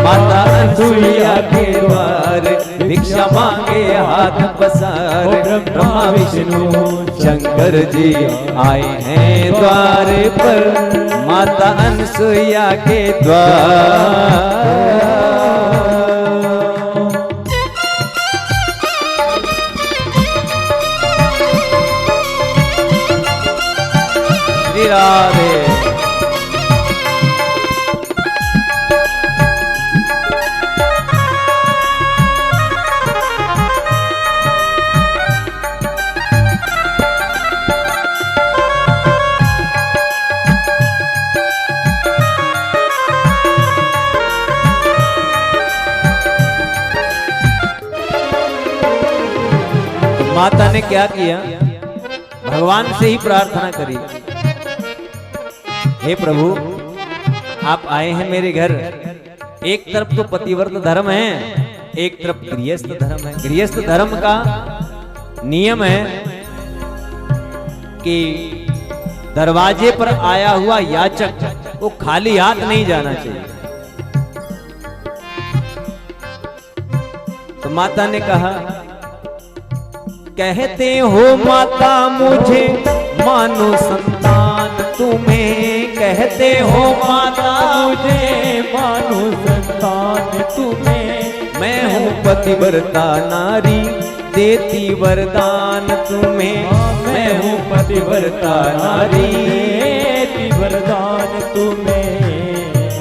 माता अनसुईया के द्वार भिक्षा मांगे हाथ पसार। ब्रह्मा विष्णु शंकर जी आए हैं द्वार पर, माता अनसुईया के द्वार। श्री राधे। माता ने क्या किया, भगवान से ही प्रार्थना करी, हे प्रभु आप आए हैं मेरे घर, एक तरफ तो पतिव्रत धर्म है, एक तरफ गृहस्थ धर्म है। गृहस्थ धर्म का नियम है कि दरवाजे पर आया हुआ याचक वो खाली हाथ नहीं जाना चाहिए। तो माता ने कहा, कहते हो माता मुझे मानो संतान तुम्हें, कहते हो माता मुझे मानो संतान तुम्हें, मैं हूँ पतिव्रता नारी देती वरदान तुम्हें, मैं हूँ पतिव्रता नारी देती वरदान तुम्हें।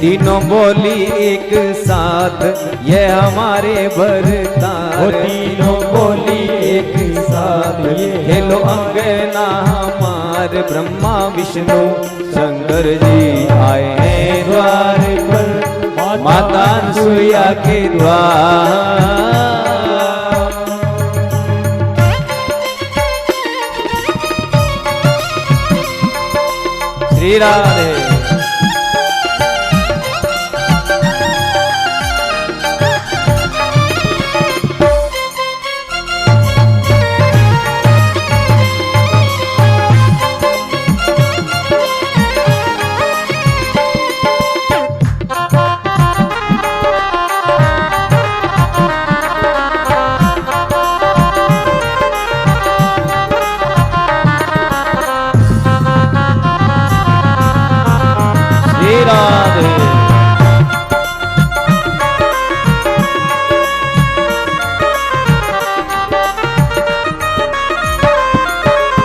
तीनों बोली एक साथ ये हमारे वरदान, तीनों बोली एक साथ ये लो अंगना हमार। ब्रह्मा विष्णु शंकर जी आए हैं द्वार पर, माता अनसुईया के द्वार। श्री राधे।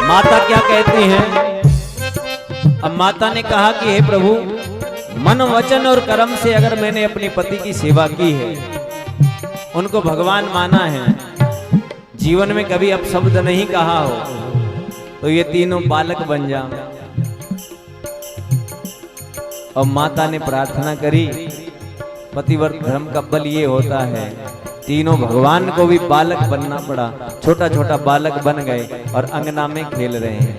माता क्या कहती हैं, अब माता ने कहा कि हे प्रभु मन वचन और कर्म से अगर मैंने अपने पति की सेवा की है, उनको भगवान माना है, जीवन में कभी अपशब्द नहीं कहा हो, तो ये तीनों बालक बन जाओ। और माता ने प्रार्थना करी, पतिव्रत धर्म का बल ये होता है, तीनों भगवान को भी बालक बनना पड़ा, छोटा छोटा बालक बन गए और अंगना में खेल रहे हैं।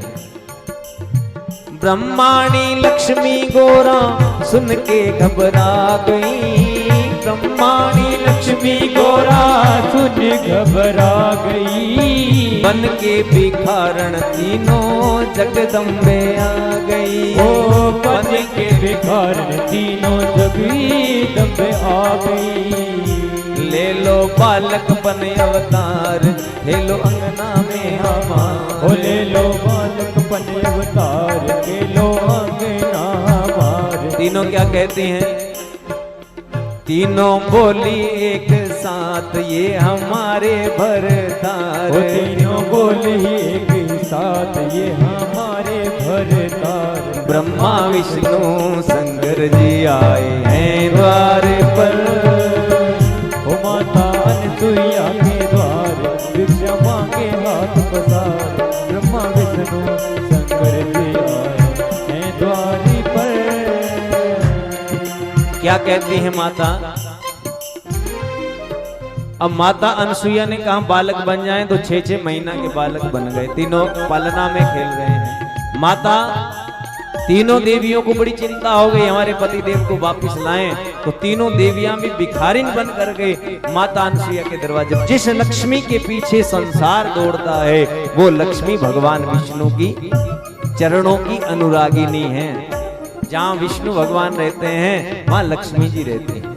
ब्रह्माणी लक्ष्मी गोरा सुन के घबरा गई, ब्रह्माणी लक्ष्मी गोरा सुन घबरा गई, बन के भिखारण तीनों जगदम्बे आ गई, ओ बन के भिखारण तीनों जगदम्बे आ गई। ले लो बालक बन अवतार, ले लो अंगना में हमार, ओ ले लो बालक बन अवतार, ले लो अंगना हमार। तीनों क्या कहती हैं, तीनों बोली एक साथ ये हमारे भरतार, ओ तीनों बोली एक साथ ये हमारे भरतार। ब्रह्मा विष्णु शंकर जी आए हैं द्वार पर, माता अनसुईया के द्वार भिक्षा मांगे हाथ पसार। ब्रह्मा विष्णु शंकर जी आए हैं द्वार पर। क्या कहती है माता, अब माता अनसुईया ने कहा बालक बन जाएं, तो 6-6 महीना के बालक बन गए, तीनों पालना में खेल रहे हैं। माता तीनों देवियों को बड़ी चिंता हो गई, हमारे पति देव को वापस लाएं, तो तीनों देवियां भी भिखारिन बन कर गए माता अनसुईया के दरवाजे। जिस लक्ष्मी के पीछे संसार दौड़ता है वो लक्ष्मी भगवान विष्णु की चरणों की अनुरागिनी है। जहां विष्णु भगवान रहते हैं वहां लक्ष्मी जी रहती हैं।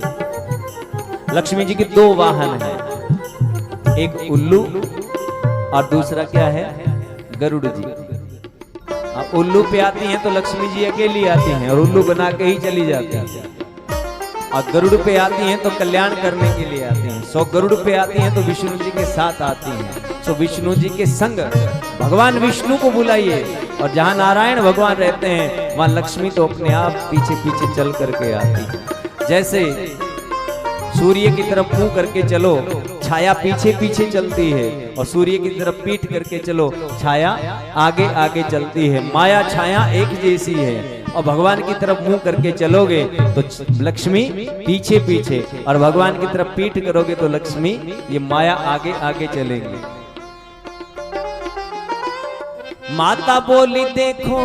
लक्ष्मी जी के दो वाहन हैं, एक उल्लू और दूसरा क्या है, गरुड़ जी। अब उल्लू पे आती हैं तो लक्ष्मी जी अकेली आती हैं और उल्लू बना के ही चली जाती हैं, और गरुड़ पे आती हैं तो कल्याण करने के लिए आती हैं। सो गरुड़ पे आती हैं तो विष्णु जी के साथ आती हैं। सो विष्णु जी के संग भगवान विष्णु को बुलाइए, और जहां नारायण भगवान रहते हैं वहां लक्ष्मी तो अपने आप पीछे पीछे चल करके आती है। जैसे सूर्य की तरफ मुंह करके चलो, छाया पीछे पीछे चलती है, और सूर्य की तरफ पीठ करके चलो, छाया आगे आगे चलती है। माया छाया एक जैसी है, और भगवान की तरफ मुंह करके चलोगे तो लक्ष्मी पीछे पीछे, और भगवान की तरफ पीठ करोगे तो लक्ष्मी ये माया आगे आगे चलेगी। माता बोली देखो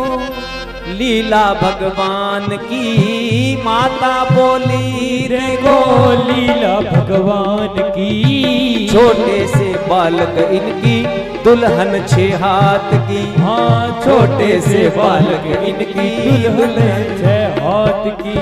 लीला भगवान की, माता बोली रे गो लीला भगवान की। छोटे से बालक इनकी दुल्हन 6 हाथ की, हाँ छोटे से बालक इनकी दुल्हन 6 हाथ की।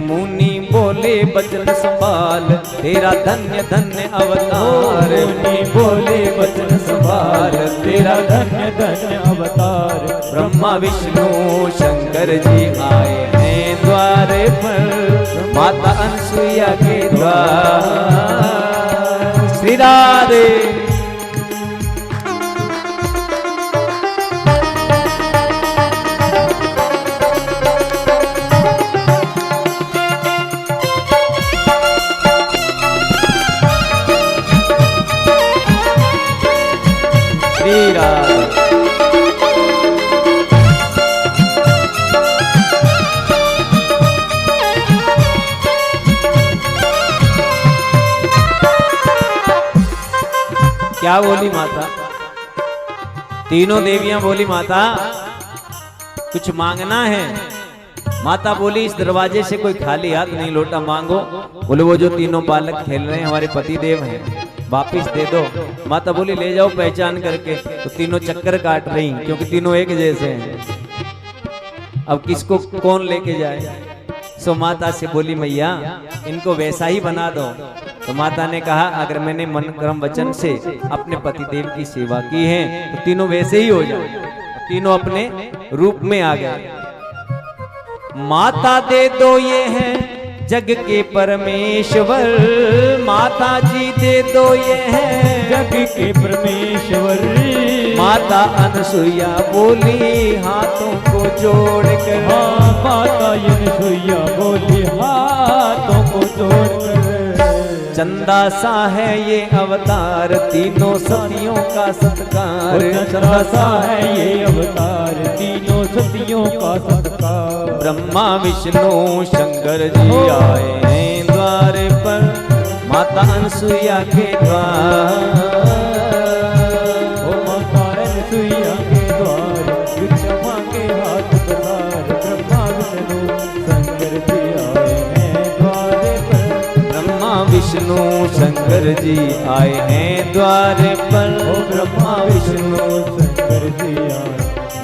मुनि बोले बचन संभाल तेरा धन्य धन्य अवतार, मुनि बोले बचन संभाल तेरा धन्य धन्य अवतार। ब्रह्मा विष्णु शंकर जी आए हैं द्वार पर, माता अनसुईया के द्वार। श्री राधे। श्री राधे। क्या बोली माता? तीनों देवियां बोली माता कुछ मांगना है। माता बोली इस दरवाजे से कोई खाली हाथ नहीं लौटा मांगो। बोले वो जो तीनों बालक खेल रहे हैं हमारे पति देव हैं, वापिस दे दो। माता बोली ले जाओ पहचान करके। तो तीनों चक्कर काट रही क्योंकि तीनों एक जैसे हैं। अब किसको कौन लेके जाए? सो माता से बोली मैया इनको वैसा ही बना दो। तो माता ने कहा अगर मैंने मन कर्म वचन से अपने पति देव की सेवा की है तो तीनों वैसे ही हो जाए। तीनों अपने रूप में आ गए। माता दे दो ये है जग के परमेश्वर, माता जी दे दो ये है जग के परमेश्वर। माता अनसुईया बोली हाथों को जोड़ कर, हाँ माता अनसुईया बोली हाथों को जोड़ कर। चंदा सा है ये अवतार तीनों सतियों का सत्कार, चंदा सा है ये अवतार तीनों सतियों का सत्कार। ब्रह्मा विष्णु शंकर जी आए हैं द्वार पर, माता अनसुईया के द्वार। ओ माता अनसुईया के द्वार भिक्षा मांगे हाथ पसार। ब्रह्मा विष्णु शंकर जी आए हैं द्वार पर, ब्रह्मा विष्णु शंकर जी आए हैं द्वार पर। ओ ब्रह्मा विष्णु शंकर जी आए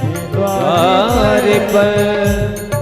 हैं द्वार द्वार पर।